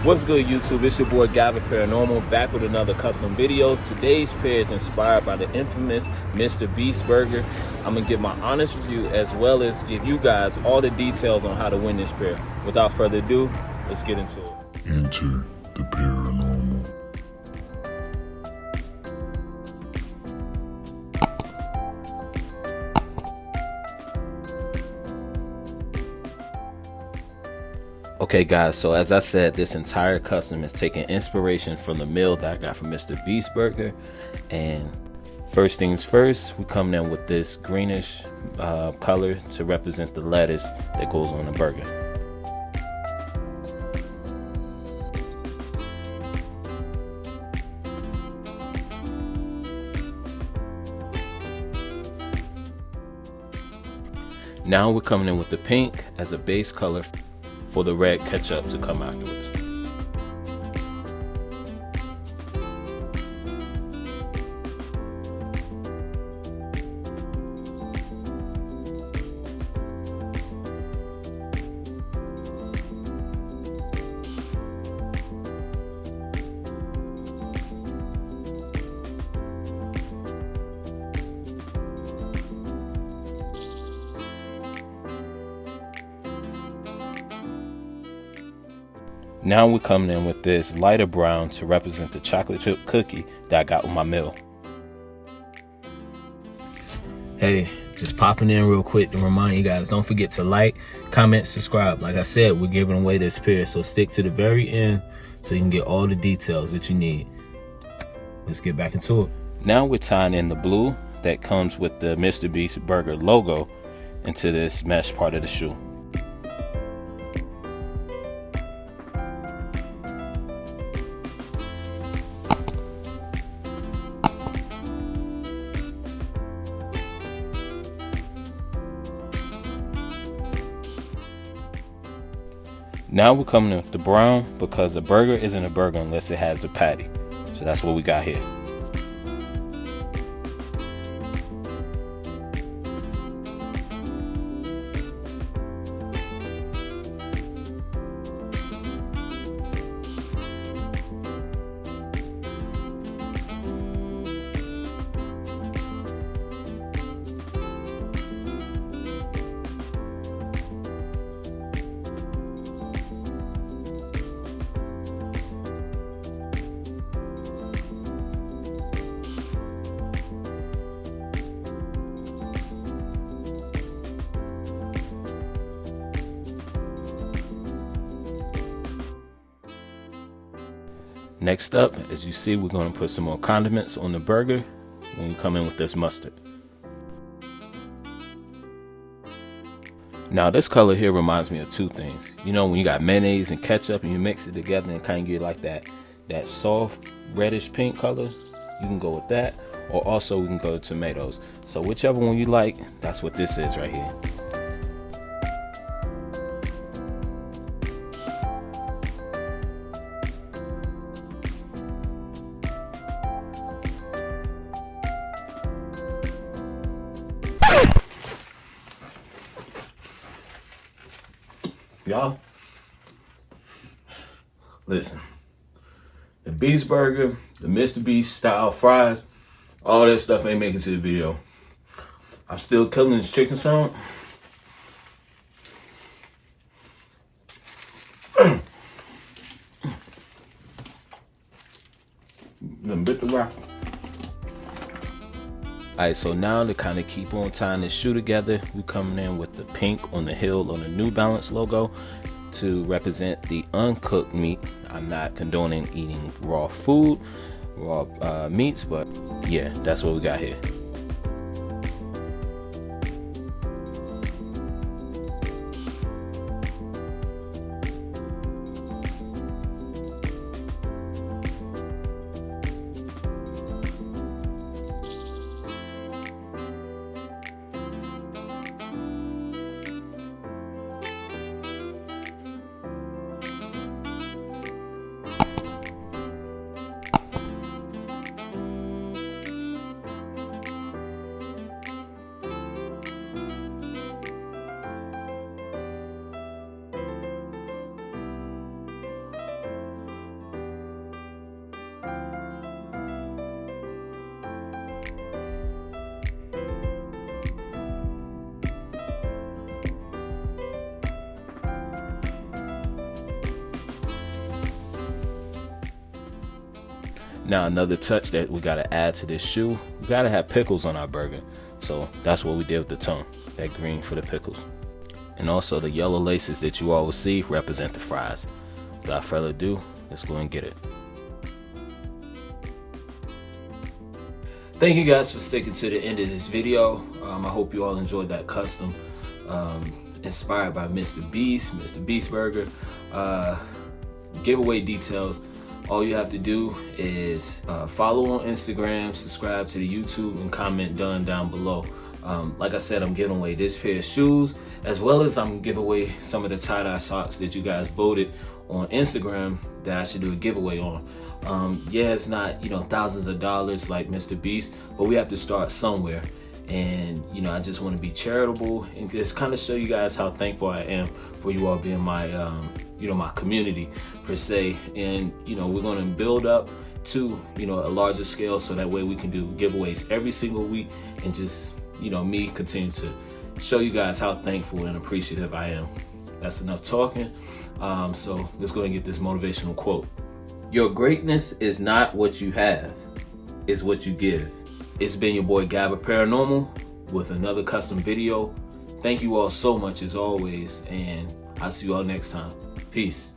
What's good, YouTube? It's your boy Gavin Paranormal, back with another custom video. Today's pair is inspired by the infamous Mrbeast burger. I'm gonna give my honest review as well as give you guys all the details on how to win this pair. Without further ado, let's get into it. Enter the paranormal. Okay guys, so as I said, this entire custom is taking inspiration from the meal that I got from Mrbeast burger. And first things first, we come in with this greenish color to represent the lettuce that goes on the burger. Now we're coming in with the pink as a base color for the red ketchup to come afterwards. Now we're coming in with this lighter brown to represent the chocolate chip cookie that I got with my meal. Hey, just popping in real quick to remind you guys, don't forget to like, comment, subscribe. Like I said, we're giving away this pair, so stick to the very end so you can get all the details that you need. Let's get back into it. Now we're tying in the blue that comes with the Mrbeast burger logo into this mesh part of the shoe. Now we're coming in with the brown because a burger isn't a burger unless it has the patty. So that's what we got here. Next up, as you see, we're going to put some more condiments on the burger when we come in with this mustard. Now this color here reminds me of two things. You know, when you got mayonnaise and ketchup and you mix it together and kind of get like that soft reddish pink color, you can go with that, or also we can go to tomatoes. So whichever one you like, that's what this is right here. Y'all, listen, the Beast burger, the Mrbeast style fries, all that stuff ain't making it to the video. I'm still killing this chicken sandwich. Then bit the rock. Alright, so now to kind of keep on tying this shoe together, we coming in with the pink on the heel on the New Balance logo to represent the uncooked meat. I'm not condoning eating raw food, raw meats, but yeah, that's what we got here. Now another touch that we gotta add to this shoe, we gotta have pickles on our burger. So that's what we did with the tongue, that green for the pickles. And also the yellow laces that you always see represent the fries. Without further ado, let's go and get it. Thank you guys for sticking to the end of this video. I hope you all enjoyed that custom inspired by Mrbeast Burger. Giveaway details. All you have to do is follow on Instagram, subscribe to the YouTube, and comment done down below. Like I said, I'm giving away this pair of shoes, as well as I'm giving away some of the tie-dye socks that you guys voted on Instagram that I should do a giveaway on. Yeah, it's not, thousands of dollars like Mrbeast, but we have to start somewhere. And, I just want to be charitable and just kind of show you guys how thankful I am for you all being my, my community per se. And, we're going to build up to, a larger scale so that way we can do giveaways every single week and just, me continue to show you guys how thankful and appreciative I am. That's enough talking. So let's go ahead and get this motivational quote. Your greatness is not what you have, it's what you give. It's been your boy ThePAiRANORMAL with another custom video. Thank you all so much as always, and I'll see you all next time. Peace.